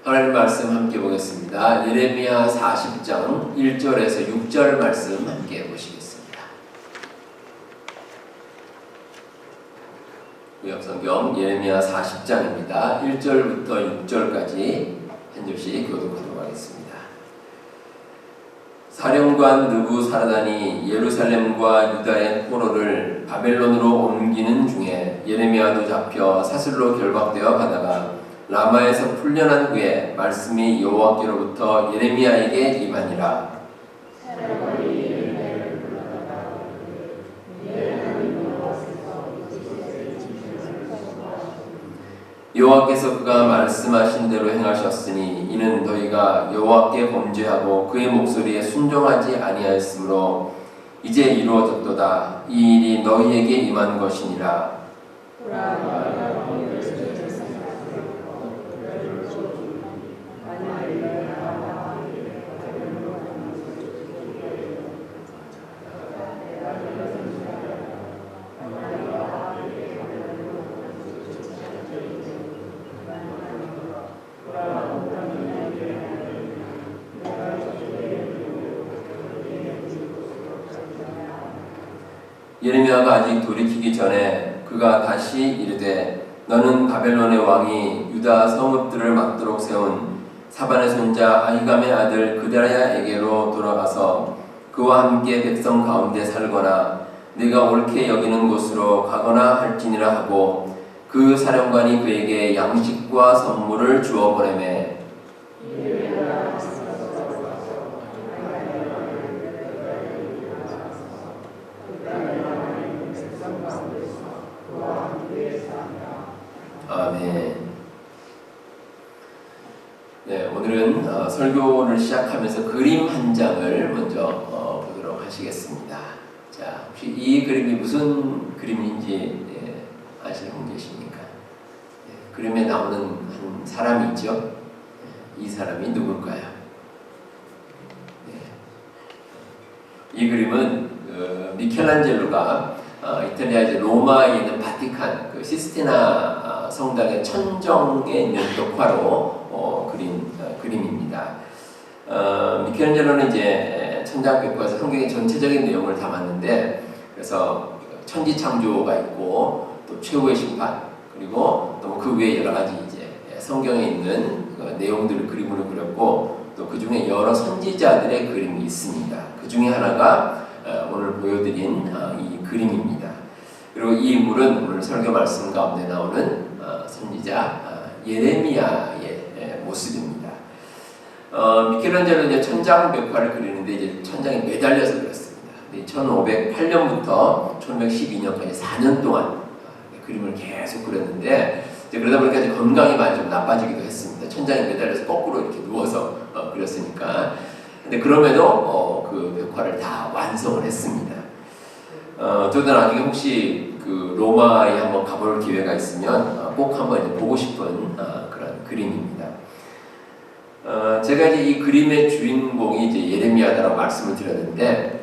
하나님 말씀 함께 보겠습니다. 예레미야 40장 1절에서 6절 말씀 함께 보시겠습니다. 구약성경 예레미야 40장입니다. 1절부터 6절까지 한 절씩 교독하도록 하겠습니다. 사령관 느부사라단이 예루살렘과 유다의 포로를 바벨론으로 옮기는 중에 예레미야도 잡혀 사슬로 결박되어 가다가 라마에서 풀려난 후에 말씀이 여호와께로부터 예레미야에게 임하니라. 여호와께서 그가 말씀하신 대로 행하셨으니 이는 너희가 여호와께 범죄하고 그의 목소리에 순종하지 아니하였으므로 이제 이루어졌도다. 이 일이 너희에게 임한 것이니라. 예레미야가 아직 돌이키기 전에 그가 다시 이르되 너는 바벨론의 왕이 유다 성읍들을 막도록 세운 사반의 손자 아히감의 아들 그다랴에게로 돌아가서 그와 함께 백성 가운데 살거나 네가 옳게 여기는 곳으로 가거나 할지니라 하고 그 사령관이 그에게 양식과 선물을 주어 보내매 아멘. 네, 오늘은 설교를 시작하면서 그림 한 장을 먼저 보도록 하시겠습니다. 자, 혹시 이 그림이 무슨 그림인지 아시는 분 계십니까? 그림에 나오는 한 사람이 있죠? 이 사람이 누굴까요? 이 그림은 미켈란젤로가 이탈리아 이제 로마에 있는 바티칸 그 시스티나 성당의 천정에 있는 벽화로 그린 그림입니다. 미켈란젤로는 이제 천장벽화에서 성경의 전체적인 내용을 담았는데, 그래서 천지창조가 있고 또 최후의 심판, 그리고 또 그 외에 여러 가지 이제 성경에 있는 그 내용들을 그림으로 그렸고 또 그 중에 여러 선지자들의 그림이 있습니다. 그 중에 하나가 오늘 보여드린 이 그림입니다. 그리고 이 인물은 오늘 설교 말씀 가운데 나오는 선지자 예레미야의 모습입니다. 미켈란젤로는 이제 천장 벽화를 그리는데 이제 천장에 매달려서 그렸습니다. 1508년부터 1512년까지 4년 동안 그림을 계속 그렸는데 이제 그러다 보니까 이제 건강이 많이 좀 나빠지기도 했습니다. 천장에 매달려서 거꾸로 이렇게 누워서 그렸으니까. 근데 그럼에도 그 벽화를 다 완성을 했습니다. 저도 나중에 혹시 그 로마에 한번 가볼 기회가 있으면 꼭 한번 이제 보고 싶은 그런 그림입니다. 제가 이제 이 그림의 주인공이 이제 예레미야다라고 말씀을 드렸는데,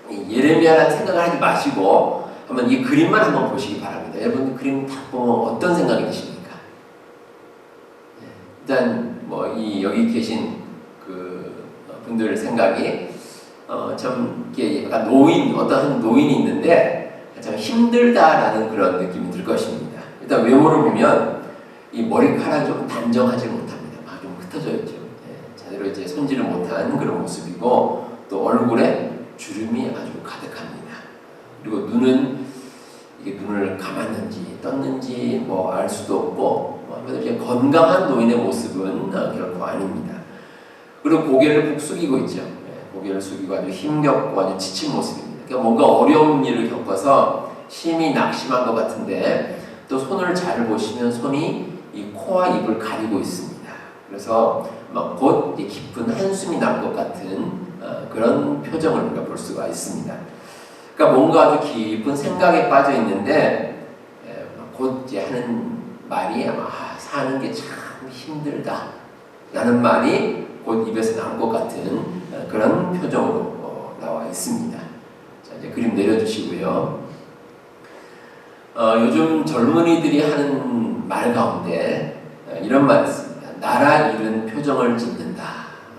이 예레미야라는 생각을 하지 마시고 한번 이 그림만 한번 보시기 바랍니다. 여러분 그림 딱 보면 어떤 생각이 드십니까? 일단 뭐 이 여기 계신 그 분들 생각이 참 이게 약간 어떤 한 노인이 있는데 참 힘들다라는 그런 느낌이 들 것입니다. 일단 외모를 보면 이 머리카락이 좀 단정하지 못합니다. 막 좀 흩어져 있죠. 제대로 이제 손질을 못한 그런 모습이고 또 얼굴에 주름이 아주 가득합니다. 그리고 눈은 이게 눈을 감았는지 떴는지 뭐 알 수도 없고 이제 건강한 노인의 모습은 결코 아닙니다. 그리고 고개를 푹 숙이고 있죠. 고개를 숙이고 아주 힘겹고 아주 지친 모습입니다. 그러니까 뭔가 어려운 일을 겪어서 심히 낙심한 것 같은데 또 손을 잘 보시면 손이 이 코와 입을 가리고 있습니다. 그래서 막 곧 깊은 한숨이 날 것 같은 그런 표정을 우리가 볼 수가 있습니다. 그러니까 뭔가 아주 깊은 생각에 빠져 있는데 곧 이제 하는 말이 아마 사는 게 참 힘들다 라는 말이 곧 입에서 나올 것 같은 그런 표정으로 나와 있습니다. 자, 이제 그림 내려주시고요. 요즘 젊은이들이 하는 말 가운데 이런 말이 있습니다. 나라 잃은 표정을 짓는다.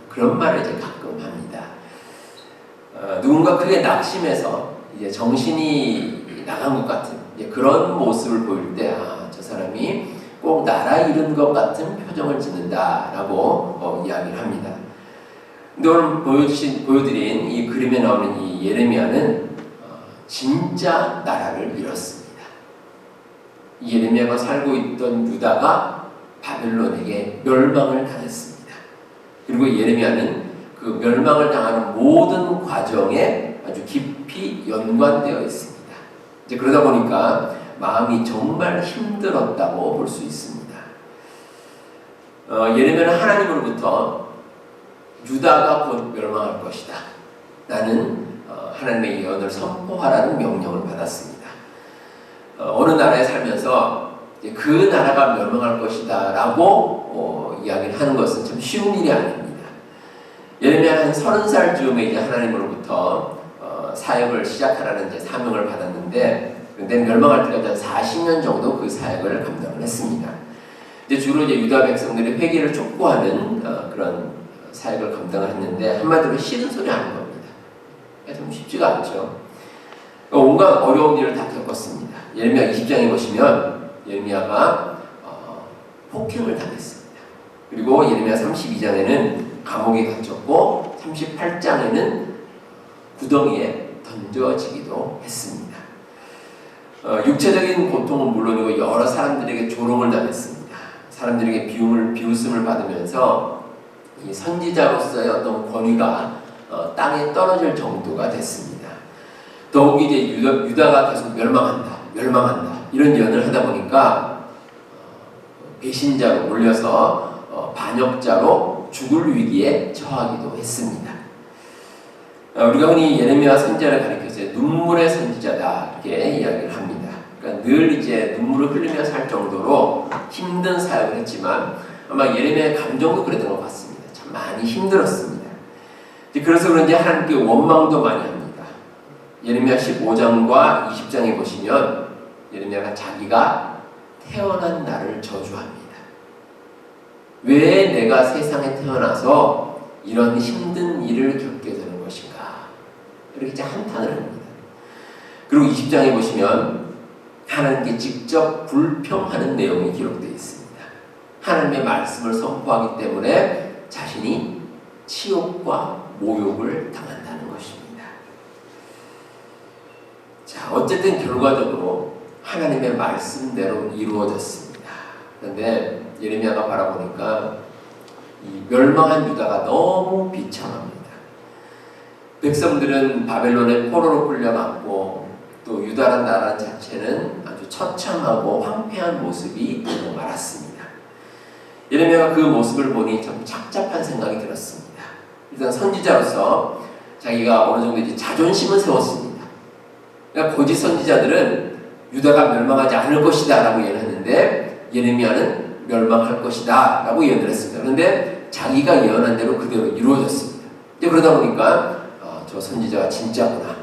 그런 말을 이제 가끔 합니다. 누군가 크게 낙심해서 이제 정신이 나간 것 같은 그런 모습을 보일 때, 저 사람이 꼭 나라 잃은 것 같은 표정을 짓는다라고 이야기를 합니다. 근데 오늘 보여드린 이 그림에 나오는 이 예레미야는 진짜 나라를 잃었습니다. 이 예레미야가 살고 있던 유다가 바벨론에게 멸망을 당했습니다. 그리고 예레미야는 그 멸망을 당하는 모든 과정에 아주 깊이 연관되어 있습니다. 이제 그러다 보니까 마음이 정말 힘들었다고 볼 수 있습니다. 예레미야는 하나님으로부터 유다가 곧 멸망할 것이다. 나는 하나님의 예언을 선포하라는 명령을 받았습니다. 어느 나라에 살면서 그 나라가 멸망할 것이다 라고 이야기를 하는 것은 참 쉬운 일이 아닙니다. 예레미야는 한 30살 즈음에 이제 하나님으로부터 사역을 시작하라는 이제 사명을 받았는데, 근데 멸망할 때까지 한 40년 정도 그 사역을 감당을 했습니다. 이제 주로 이제 유다 백성들이 회개를 촉구하는 그런 사역을 감당을 했는데, 한마디로 싫은 소리 하는 겁니다. 좀 쉽지가 않죠. 온갖 어려운 일을 다 겪었습니다. 예레미야 20장에 보시면 예레미야가 폭행을 당했습니다. 그리고 예레미야 32장에는 감옥에 갇혔고 38장에는 구덩이에 던져지기도 했습니다. 육체적인 고통은 물론이고 여러 사람들에게 조롱을 당했습니다. 사람들에게 비웃음을 받으면서 이 선지자로서의 어떤 권위가 땅에 떨어질 정도가 됐습니다. 더욱이 이제 유다가 계속 멸망한다 이런 예언을 하다 보니까 배신자로 몰려서 반역자로 죽을 위기에 처하기도 했습니다. 우리가 흔히 예레미야 선지자를 가리켜서 눈물의 선지자다 이렇게 이야기를 합니다. 그러니까 늘 이제 눈물을 흘리며 살 정도로 힘든 사역을 했지만 아마 예레미야의 감정도 그랬던 것 같습니다. 참 많이 힘들었습니다. 그래서 그런지 하나님께 원망도 많이 합니다. 예레미야 15장과 20장에 보시면 예레미야가 자기가 태어난 날을 저주합니다. 왜 내가 세상에 태어나서 이런 힘든 일을 겪게 되는 것인가, 이렇게 한탄을 합니다. 그리고 20장에 보시면 하나님께 직접 불평하는 내용이 기록되어 있습니다. 하나님의 말씀을 선포하기 때문에 자신이 치욕과 모욕을 당한다는 것입니다. 자, 어쨌든 결과적으로 하나님의 말씀대로 이루어졌습니다. 그런데 예레미야가 바라보니까 이 멸망한 유다가 너무 비참합니다. 백성들은 바벨론의 포로로 끌려갔고 또 유다란 나라 자체는 아주 처참하고 황폐한 모습이 되고 말았습니다. 예레미야가 그 모습을 보니 참 착잡한 생각이 들었습니다. 일단 선지자로서 자기가 어느 정도 이제 자존심을 세웠습니다. 그러니까 거짓 선지자들은 유다가 멸망하지 않을 것이다 라고 예언했는데 예레미야는 멸망할 것이다 라고 예언을 했습니다. 그런데 자기가 예언한 대로 그대로 이루어졌습니다. 그러다 보니까 저 선지자가 진짜구나,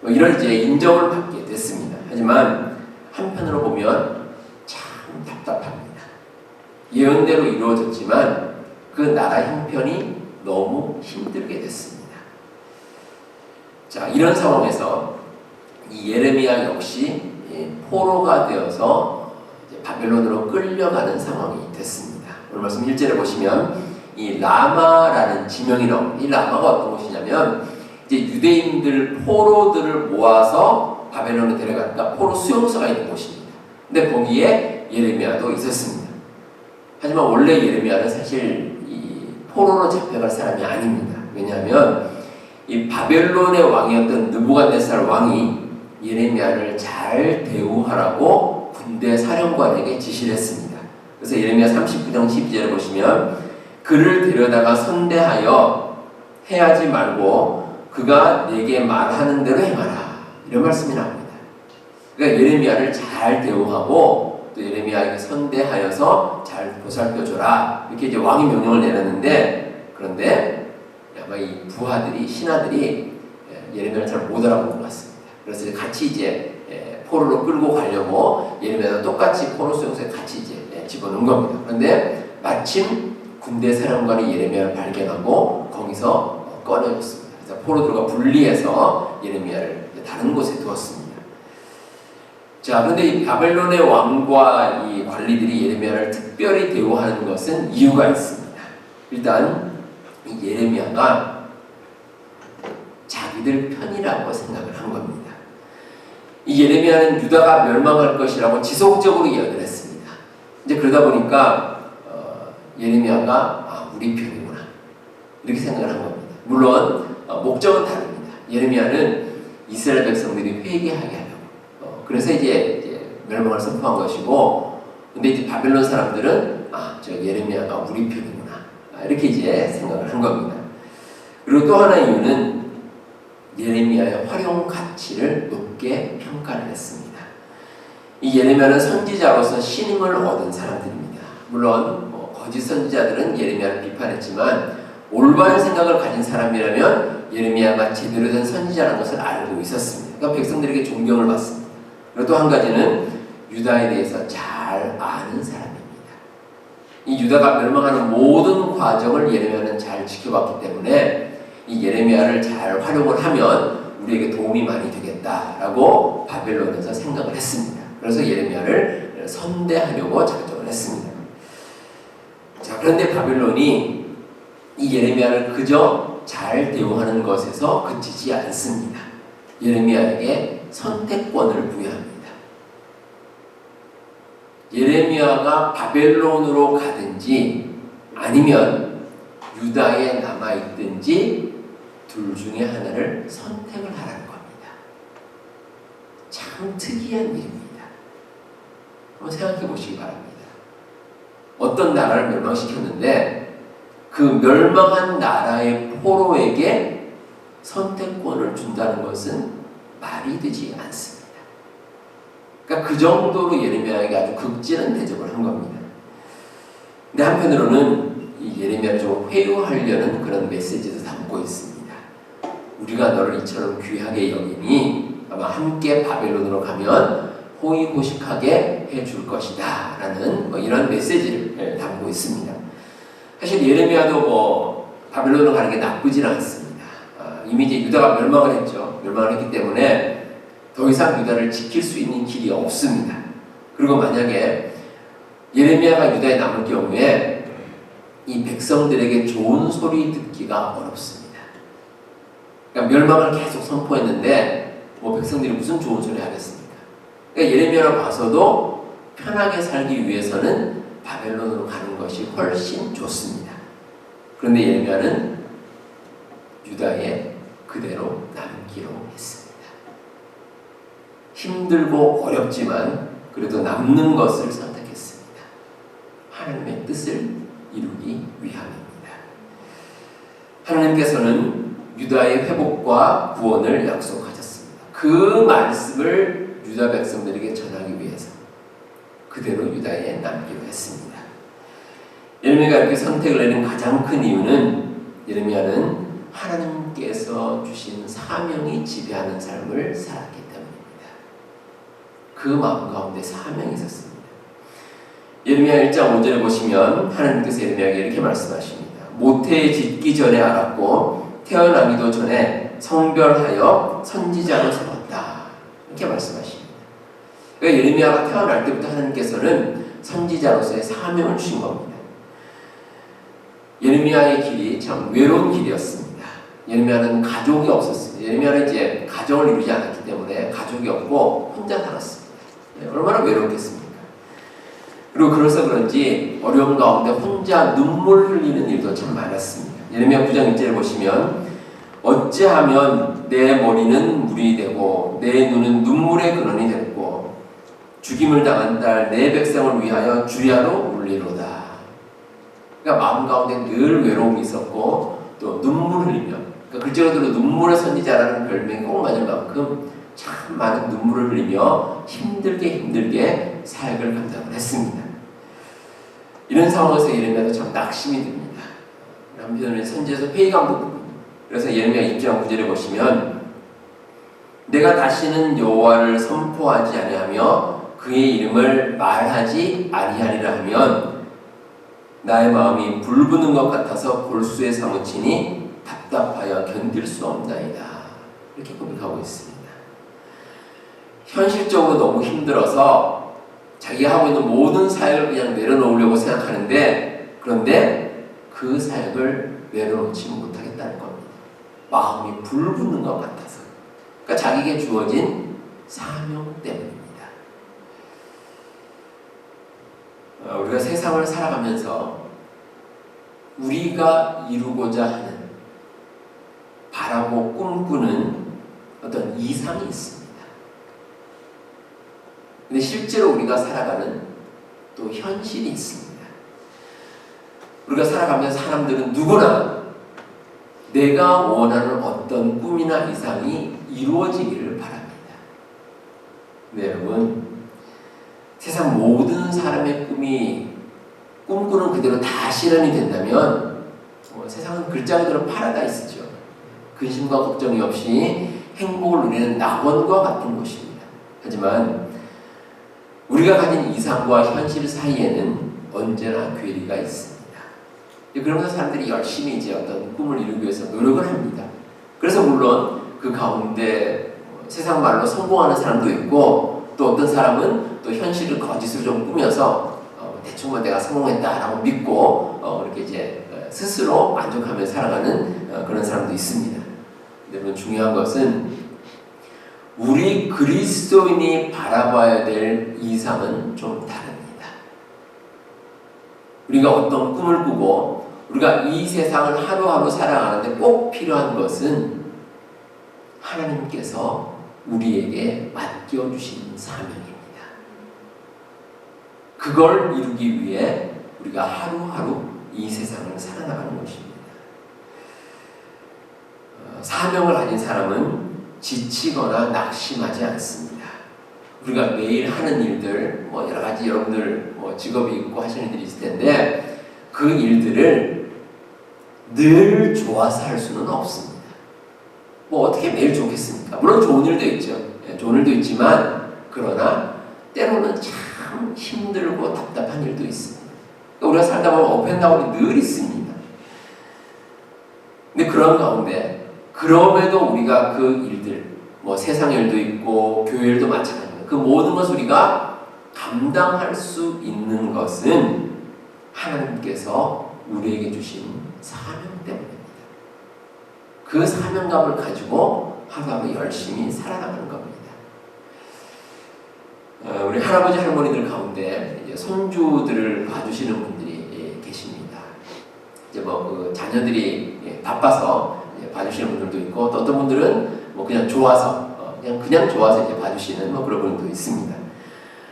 이런 이제 인정을 받게 됐습니다. 하지만 한편으로 보면 참 답답합니다. 예언대로 이루어졌지만 그 나라 형편이 너무 힘들게 됐습니다. 자, 이런 상황에서 이 예레미야 역시 포로가 되어서 이제 바벨론으로 끌려가는 상황이 됐습니다. 오늘 말씀 1절에 보시면 이 라마라는 지명이 나옵니다. 이 라마가 어떤 곳이냐면 이제 유대인들 포로들을 모아서 바벨론에 데려가니까 포로 수용소가 있는 곳입니다. 근데 거기에 예레미야도 있었습니다. 하지만 원래 예레미야는 사실 이 포로로 잡혀갈 사람이 아닙니다. 왜냐하면 이 바벨론의 왕이었던 느부갓네살 왕이 예레미야를 잘 대우하라고 군대 사령관에게 지시를 했습니다. 그래서 예레미야 39장 12절을 보시면 그를 데려다가 선대하여 해하지 말고 그가 내게 말하는 대로 행하라, 이런 말씀이 나옵니다. 그러니까 예레미야를 잘 대우하고 또 예레미야에게 선대하여서 잘 보살펴줘라, 이렇게 이제 왕이 명령을 내렸는데, 그런데 아마 이 부하들이 신하들이 예레미야를 잘 못 알아보는 것 같습니다. 그래서 같이 이제 포로로 끌고 가려고 예레미야도 똑같이 포로 수용소에 같이 이제 집어넣은 겁니다. 그런데 마침 군대 사령관이 예레미야를 발견하고 거기서 꺼내줬습니다. 그래서 포로들과 분리해서 예레미야를 다른 곳에 두었습니다. 자, 그런데 이 바벨론의 왕과 이 관리들이 예레미야를 특별히 대우하는 것은 이유가 있습니다. 일단 이 예레미야가 자기들 편이라고 생각을 한 겁니다. 이 예레미야는 유다가 멸망할 것이라고 지속적으로 이야기를 했습니다. 이제 그러다 보니까 예레미야가 우리 편이구나 이렇게 생각을 한 겁니다. 물론 목적은 다릅니다. 예레미야는 이스라엘 백성들이 회개하게 하려고 그래서 이제 멸망을 선포한 것이고, 근데 이제 바벨론 사람들은 저 예레미야가 우리 편이구나 이렇게 이제 생각을 한 겁니다. 그리고 또 하나 이유는 예레미야의 활용 가치를 높게 평가를 했습니다. 이 예레미야는 선지자로서 신임을 얻은 사람들입니다. 물론 거짓 선지자들은 예레미야를 비판했지만 올바른 생각을 가진 사람이라면 예레미야가 제대로 된 선지자라는 것을 알고 있었습니다. 그러니까 백성들에게 존경을 받습니다. 그리고 또 한 가지는 유다에 대해서 잘 아는 사람입니다. 이 유다가 멸망하는 모든 과정을 예레미야는 잘 지켜봤기 때문에 이 예레미야를 잘 활용을 하면 우리에게 도움이 많이 되겠다라고 바벨론에서 생각을 했습니다. 그래서 예레미야를 선대하려고 작정을 했습니다. 자, 그런데 바벨론이 이 예레미야를 그저 잘 대우하는 것에서 그치지 않습니다. 예레미야에게 선택권을 부여합니다. 예레미야가 바벨론으로 가든지 아니면 유다에 남아있든지 둘 중에 하나를 선택을 하라는 겁니다. 참 특이한 일입니다. 한번 생각해 보시기 바랍니다. 어떤 나라를 멸망시켰는데 그 멸망한 나라의 포로에게 선택권을 준다는 것은 말이 되지 않습니다. 그러니까 그 정도로 예레미야에게 아주 극진한 대접을 한 겁니다. 근데 한편으로는 이 예레미야를 좀 회유하려는 그런 메시지도 담고 있습니다. 우리가 너를 이처럼 귀하게 여기니 아마 함께 바벨론으로 가면 호의호식하게 해줄 것이다 라는 이런 메시지를 담고 있습니다. 사실 예레미야도 바벨론으로 가는 게 나쁘진 않습니다. 이미 이제 유다가 멸망을 했죠. 멸망을 했기 때문에 더 이상 유다를 지킬 수 있는 길이 없습니다. 그리고 만약에 예레미야가 유다에 남을 경우에 이 백성들에게 좋은 소리 듣기가 어렵습니다. 그러니까 멸망을 계속 선포했는데 백성들이 무슨 좋은 소리 하겠습니까? 그러니까 예레미야를 봐서도 편하게 살기 위해서는 바벨론으로 가는 것이 훨씬 좋습니다. 그런데 예레미야는 유다에 그대로 남기로 했습니다. 힘들고 어렵지만 그래도 남는 것을 선택했습니다. 하나님의 뜻을 이루기 위함입니다. 하나님께서는 유다의 회복과 구원을 약속하셨습니다. 그 말씀을 유다 백성들에게 전하기 위해서 그대로 유다에 남기로 했습니다. 예레미야가 이렇게 선택을 내린 가장 큰 이유는 예레미야는 하나님께서 주신 사명이 지배하는 삶을 살았기 때문입니다. 그 마음 가운데 사명이 있었습니다. 예레미야 1장 5절에 보시면 하나님께서 예레미야에게 이렇게 말씀하십니다. 모태에 짓기 전에 알았고 태어나기도 전에 성별하여 선지자로 세웠다. 이렇게 말씀하십니다. 그러니까 예레미야가 태어날 때부터 하나님께서는 선지자로서의 사명을 주신 겁니다. 예레미야의 길이 참 외로운 길이었습니다. 예레미야는 가족이 없었습니다. 예레미야는 이제 가정을 이루지 않았기 때문에 가족이 없고 혼자 살았습니다. 얼마나 외롭겠습니까? 그리고 그래서 그런지 어려움 가운데 혼자 눈물 흘리는 일도 참 많았습니다. 예레미야 9장 1절에 보시면 어찌하면 내 머리는 물이 되고 내 눈은 눈물의 근원이 됐고 죽임을 당한 딸 내 백성을 위하여 주야로 울리로다. 그러니까 마음 가운데 늘 외로움이 있었고 또 눈물 흘리며, 그러니까 글자로도 눈물의 선지자라는 별명이 꼭 맞을 만큼 참 많은 눈물을 흘리며 힘들게 사역을 감당을 했습니다. 이런 상황에서 예레미야도 참 낙심이 듭니다. 한편으로는 선지에서 회의감도 듭니다. 그래서 예레미야 2장 9절에 보시면 내가 다시는 여호와를 선포하지 아니하며 그의 이름을 말하지 아니하리라 하면 나의 마음이 불부는 것 같아서 골수에 사무치니 답답하여 견딜 수 없나이다. 이렇게 고백하고 있습니다. 현실적으로 너무 힘들어서 자기가 하고 있는 모든 사역을 그냥 내려놓으려고 생각하는데, 그런데 그 사역을 내려놓지 못하겠다는 겁니다. 마음이 불붙는 것 같아서. 그러니까 자기에게 주어진 사명 때문입니다. 우리가 세상을 살아가면서 우리가 이루고자 하는, 바라고 꿈꾸는 어떤 이상이 있습니다. 근데 실제로 우리가 살아가는 또 현실이 있습니다. 우리가 살아가면서 사람들은 누구나 내가 원하는 어떤 꿈이나 이상이 이루어지기를 바랍니다. 네, 여러분, 세상 모든 사람의 꿈꾸는 그대로 다 실현이 된다면 세상은 글자 그대로 파라다이스죠. 근심과 걱정이 없이 행복을 누리는 낙원과 같은 곳입니다. 하지만 우리가 가진 이상과 현실 사이에는 언제나 괴리가 있습니다. 그러면서 사람들이 열심히 이제 어떤 꿈을 이루기 위해서 노력을 합니다. 그래서 물론 그 가운데 세상 말로 성공하는 사람도 있고, 또 어떤 사람은 또 현실을 거짓으로 좀 꾸며서 대충 내가 성공했다라고 믿고 이렇게 이제 스스로 만족하며 살아가는 그런 사람도 있습니다. 여러분, 중요한 것은 우리 그리스도인이 바라봐야 될 이상은 좀 다릅니다. 우리가 어떤 꿈을 꾸고 우리가 이 세상을 하루하루 살아가는데 꼭 필요한 것은 하나님께서 우리에게 맡겨주신 사명입니다. 그걸 이루기 위해 우리가 하루하루 이 세상을 살아나가는 것입니다. 사명을 가진 사람은 지치거나 낙심하지 않습니다. 우리가 매일 하는 일들, 여러 가지 여러분들 직업이 있고 하시는 일들이 있을 텐데, 그 일들을 늘 좋아서 할 수는 없습니다. 어떻게 매일 좋겠습니까? 물론 좋은 일도 있죠. 좋은 일도 있지만, 그러나 때로는 참 힘들고 답답한 일도 있습니다. 우리가 살다 보면 업앤다운이 늘 있습니다. 근데 그런 가운데 그럼에도 우리가 그 일들, 세상 일도 있고 교회 일도 마찬가지입니다. 그 모든 것을 우리가 감당할 수 있는 것은 하나님께서 우리에게 주신 사명 때문입니다. 그 사명감을 가지고 하루하루 열심히 살아나가는 겁니다. 우리 할아버지 할머니들 가운데 이제 손주들을 봐주시는 분들이 계십니다. 이제 그 자녀들이 바빠서 봐주시는 분들도 있고, 또 어떤 분들은 그냥 좋아서 그냥 좋아서 이제 봐주시는 그런 분들도 있습니다.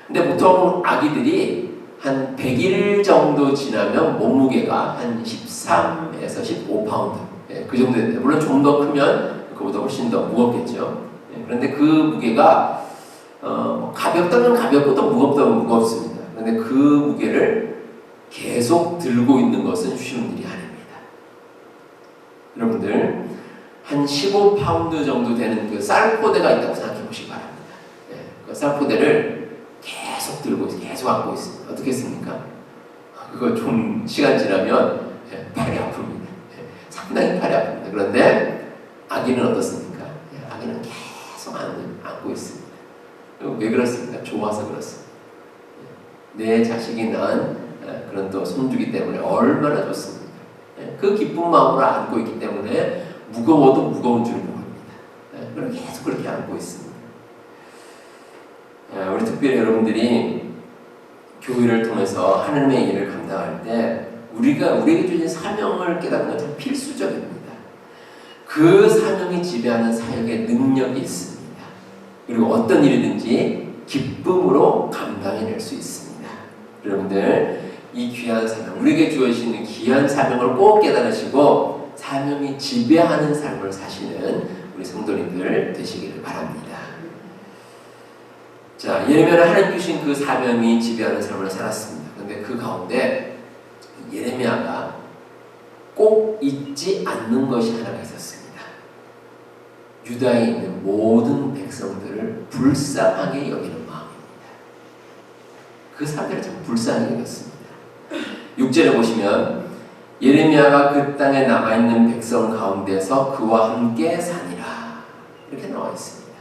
근데 보통 아기들이 한 100일 정도 지나면 몸무게가 한 13에서 15파운드, 그 정도 됩니다. 물론 좀 더 크면 그보다 훨씬 더 무겁겠죠. 그런데 그 무게가 가볍다면 가볍고 또 무겁다면 무겁습니다. 그런데 그 무게를 계속 들고 있는 것은 쉬운 일이 아닙니다. 여러분들, 한 15파운드 정도 되는 그 쌀포대가 있다고 생각해 보시기 바랍니다. 그 쌀포대를 계속 들고 있어요. 계속 안고 있습니다. 어떻겠습니까? 그거 좀 시간 지나면 팔이 아픕니다. 상당히 팔이 아픕니다. 그런데 아기는 어떻습니까? 아기는 계속 안고 있습니다. 왜 그렇습니까? 좋아서 그렇습니다. 내 자식이 낳은 그런 또 손주기 때문에 얼마나 좋습니까? 그 기쁜 마음으로 안고 있기 때문에 무거워도 무거운 줄 모릅니다. 그럼 계속 그렇게 안고 있습니다. 우리 특별히 여러분들이 교회를 통해서 하나님의 일을 감당할 때 우리에게 주신 사명을 깨닫는 건 참 필수적입니다. 그 사명이 지배하는 사역의 능력이 있습니다. 그리고 어떤 일이든지 기쁨으로 감당해낼 수 있습니다. 여러분들, 이 귀한 사명, 우리에게 주어지는 귀한 사명을 꼭 깨달으시고 사명이 지배하는 삶을 사시는 우리 성도님들 되시기를 바랍니다. 자, 예레미야는 하나님 주신 그 사명이 지배하는 삶을 살았습니다. 그런데 그 가운데 예레미야가 꼭 잊지 않는 것이 하나가 있었습니다. 유다에 있는 모든 백성들을 불쌍하게 여기는 마음입니다. 그 사람들을 참 불쌍하게 여겼습니다. 6절에 보시면 예레미야가 그 땅에 남아있는 백성 가운데서 그와 함께 사니라 이렇게 나와 있습니다.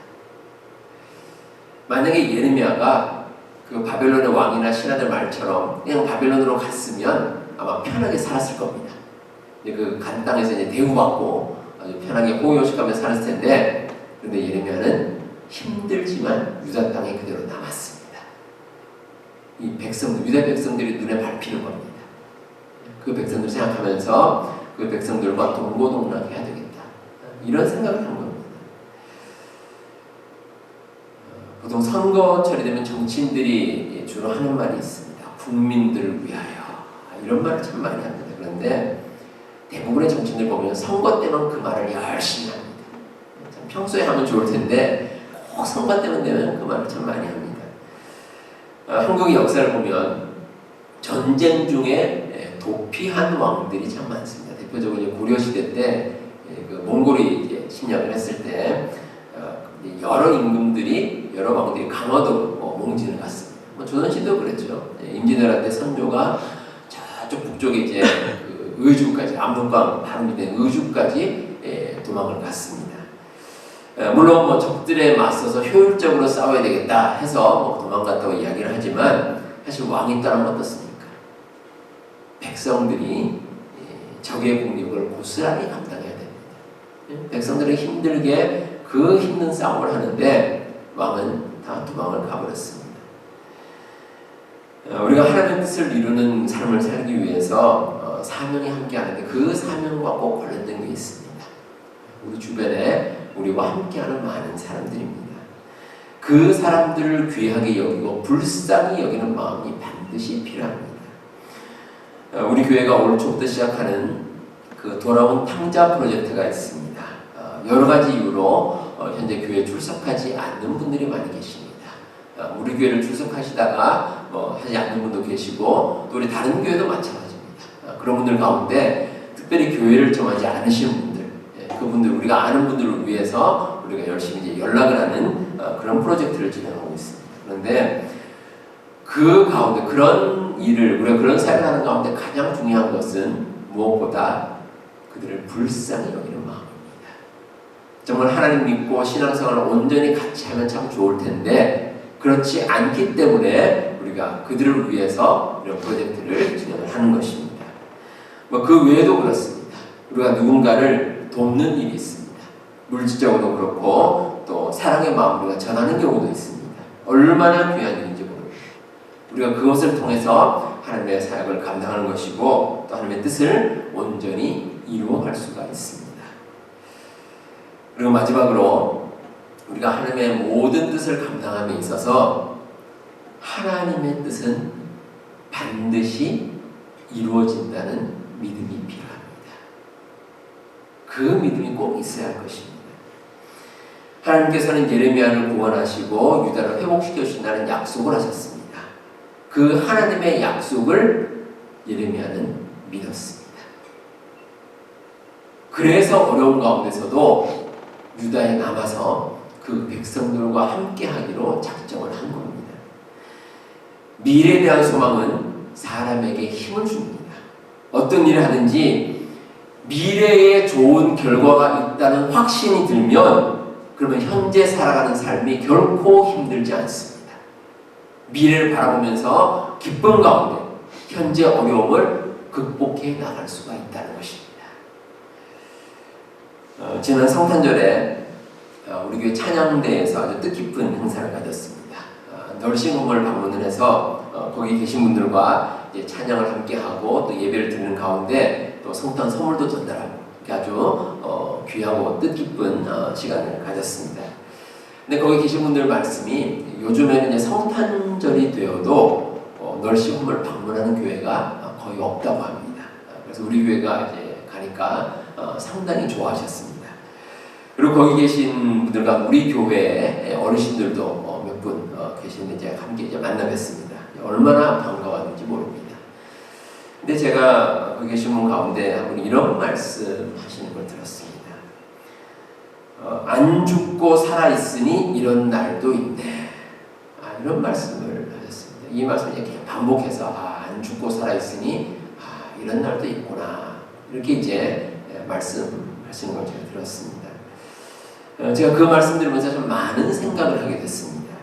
만약에 예레미야가 그 바벨론의 왕이나 신하들 말처럼 그냥 바벨론으로 갔으면 아마 편하게 살았을 겁니다. 그 간 땅에서 이제 대우받고 아주 편하게 호의호식하며 살았을 텐데, 그런데 예레미야는 힘들지만 유다 땅에 그대로 남았습니다. 이 백성들, 유다 백성들이 눈에 밟히는 겁니다. 그 백성들 생각하면서 그 백성들과 동고동락해야 되겠다, 이런 생각을 한 겁니다. 보통 선거철이 되면 정치인들이 주로 하는 말이 있습니다. 국민들을 위하여, 이런 말을 참 많이 합니다. 그런데 대부분의 정치인들 보면 선거 때만 그 말을 열심히 합니다. 참 평소에 하면 좋을 텐데 꼭 선거 때만 되면 그 말을 참 많이 합니다. 한국의 역사를 보면 전쟁 중에 도피한 왕들이 참 많습니다. 대표적으로 고려시대 때 그 몽골이 이제 침략을 했을 때 여러 임금들이, 여러 왕들이 강화도로 몽진을 갔습니다. 조선시대도 그랬죠. 임진왜란 때 선조가 저쪽 북쪽에 이제 그 의주까지, 압록강 바로 밑에 의주까지 도망을 갔습니다. 물론 적들에 맞서서 효율적으로 싸워야 되겠다 해서 도망갔다고 이야기를 하지만, 사실 왕이 따르면 어떻습니까? 백성들이 적의 공격을 고스란히 감당해야 됩니다. 백성들은 힘들게 그 힘든 싸움을 하는데 왕은 다 도망을 가버렸습니다. 우리가 하나님의 뜻을 이루는 삶을 살기 위해서 사명이 함께하는데, 그 사명과 꼭 관련된 게 있습니다. 우리 주변에 우리와 함께하는 많은 사람들입니다. 그 사람들을 귀하게 여기고 불쌍히 여기는 마음이 반드시 필요합니다. 우리 교회가 올 초부터 시작하는 그 돌아온 탕자 프로젝트가 있습니다. 여러 가지 이유로 현재 교회에 출석하지 않는 분들이 많이 계십니다. 우리 교회를 출석하시다가 하지 않는 분도 계시고, 또 우리 다른 교회도 마찬가지입니다. 그런 분들 가운데 특별히 교회를 정하지 않으신 분들, 그분들, 우리가 아는 분들을 위해서 우리가 열심히 이제 연락을 하는 그런 프로젝트를 진행하고 있습니다. 그런데 그 가운데 그런 일을, 우리가 그런 사역을 하는 가운데 가장 중요한 것은 무엇보다 그들을 불쌍히 여기는 마음입니다. 정말 하나님 믿고 신앙생활을 온전히 같이 하면 참 좋을 텐데, 그렇지 않기 때문에 우리가 그들을 위해서 이런 프로젝트를 진행을 하는 것입니다. 그 외에도 그렇습니다. 우리가 누군가를 돕는 일이 있습니다. 물질적으로도 그렇고 또 사랑의 마음을 우리가 전하는 경우도 있습니다. 얼마나 귀한 일인지 모릅니다. 우리가 그것을 통해서 하나님의 사역을 감당하는 것이고, 또 하나님의 뜻을 온전히 이루어갈 수가 있습니다. 그리고 마지막으로 우리가 하나님의 모든 뜻을 감당함에 있어서 하나님의 뜻은 반드시 이루어진다는 믿음이 필요합니다. 그 믿음이 꼭 있어야 할 것입니다. 하나님께서는 예레미야를 구원하시고 유다를 회복시켜 주신다는 약속을 하셨습니다. 그 하나님의 약속을 예레미야는 믿었습니다. 그래서 어려운 가운데서도 유다에 남아서 그 백성들과 함께 하기로 작정을 한 겁니다. 미래에 대한 소망은 사람에게 힘을 줍니다. 어떤 일을 하든지 미래에 좋은 결과가 있다는 확신이 들면, 그러면 현재 살아가는 삶이 결코 힘들지 않습니다. 미래를 바라보면서 기쁨 가운데 현재 어려움을 극복해 나갈 수가 있다는 것입니다. 지난 성탄절에 우리 교회 찬양대에서 아주 뜻깊은 행사를 가졌습니다. 널싱홈을 방문을 해서 거기 계신 분들과 이제 찬양을 함께 하고 또 예배를 드리는 가운데 또 성탄 선물도 전달하고, 아주 귀하고 뜻깊은 시간을 가졌습니다. 근데 거기 계신 분들 말씀이, 요즘에는 이제 성탄절이 되어도 널싱홈을 방문하는 교회가 거의 없다고 합니다. 그래서 우리 교회가 이제 가니까 상당히 좋아하셨습니다. 그리고 거기 계신 분들과 우리 교회의 어르신들도 몇 분 계시는데 제가 함께 이제 만나뵀습니다. 얼마나 반가웠는지 모릅니다. 근데 제가 거기 계신 분 가운데 한 분이 이런 말씀 하시는 걸 들었습니다. 안 죽고 살아있으니 이런 날도 있네. 이런 말씀을 하셨습니다. 이 말씀을 이렇게 반복해서 안 죽고 살아있으니 이런 날도 있구나. 이렇게 이제 말씀하시는 걸 제가 들었습니다. 제가 그 말씀 들으면서 좀 많은 생각을 하게 됐습니다.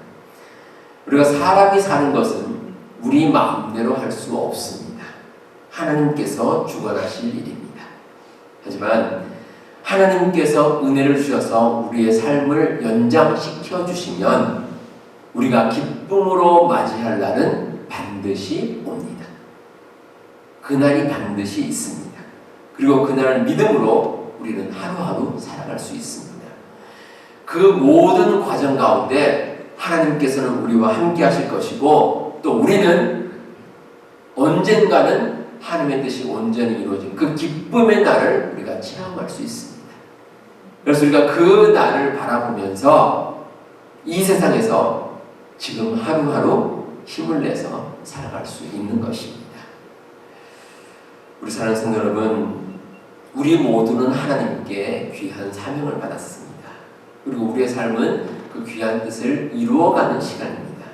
우리가 사람이 사는 것은 우리 마음대로 할 수 없습니다. 하나님께서 주관하실 일입니다. 하지만 하나님께서 은혜를 주셔서 우리의 삶을 연장시켜 주시면 우리가 기쁨으로 맞이할 날은 반드시 옵니다. 그날이 반드시 있습니다. 그리고 그날을 믿음으로 우리는 하루하루 살아갈 수 있습니다. 그 모든 과정 가운데 하나님께서는 우리와 함께 하실 것이고 또 우리는 언젠가는 하나님의 뜻이 온전히 이루어진 그 기쁨의 날을 우리가 체험할 수 있습니다. 그래서 우리가 그 날을 바라보면서 이 세상에서 지금 하루하루 힘을 내서 살아갈 수 있는 것입니다. 우리 사랑하는 성도 여러분, 우리 모두는 하나님께 귀한 사명을 받았습니다. 그리고 우리의 삶은 그 귀한 뜻을 이루어가는 시간입니다.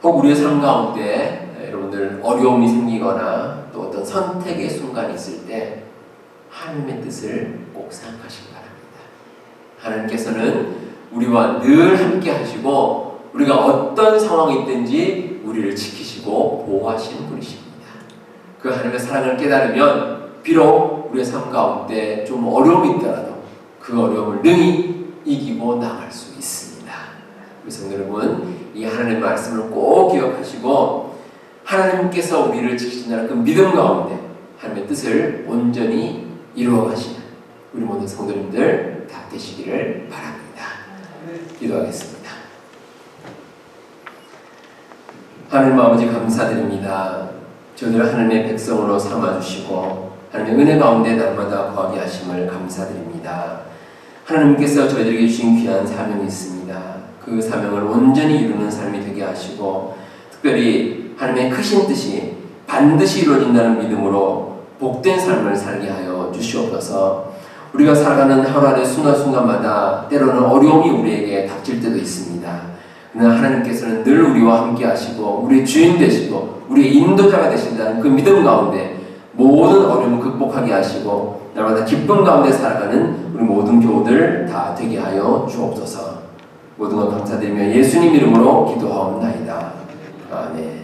혹 우리의 삶 가운데 여러분들 어려움이 생기거나 또 어떤 선택의 순간이 있을 때 하나님의 뜻을 꼭 생각하시기 바랍니다. 하나님께서는 우리와 늘 함께 하시고 우리가 어떤 상황이 있든지 우리를 지키시고 보호하시는 분이십니다. 그 하나님의 사랑을 깨달으면 비록 우리의 삶 가운데 좀 어려움이 있더라도 그 어려움을 능히 이기고 나갈 수 있습니다. 우리 성도 여러분, 이 하나님의 말씀을 꼭 기억하시고 하나님께서 우리를 지키신다는 그 믿음 가운데 하나님의 뜻을 온전히 이루어 가시는 우리 모든 성도님들 다 되시기를 바랍니다. 기도하겠습니다. 하나님 아버지 감사드립니다. 저희를 하나님의 백성으로 삼아주시고 하나님의 은혜 가운데 날마다 거하게 하심을 감사드립니다. 하나님께서 저희들에게 주신 귀한 사명이 있습니다. 그 사명을 온전히 이루는 삶이 되게 하시고 특별히 하나님의 크신 뜻이 반드시 이루어진다는 믿음으로 복된 삶을 살게 하여 주시옵소서. 우리가 살아가는 하루하루 순간순간마다 때로는 어려움이 우리에게 닥칠 때도 있습니다. 그러나 하나님께서는 늘 우리와 함께 하시고 우리의 주인 되시고 우리의 인도자가 되신다는 그 믿음 가운데 모든 어려움을 극복하게 하시고 날마다 기쁨 가운데 살아가는 우리 모든 교우들 다 되게 하여 주옵소서. 모든 것 감사드리며 예수님 이름으로 기도하옵나이다. 아멘.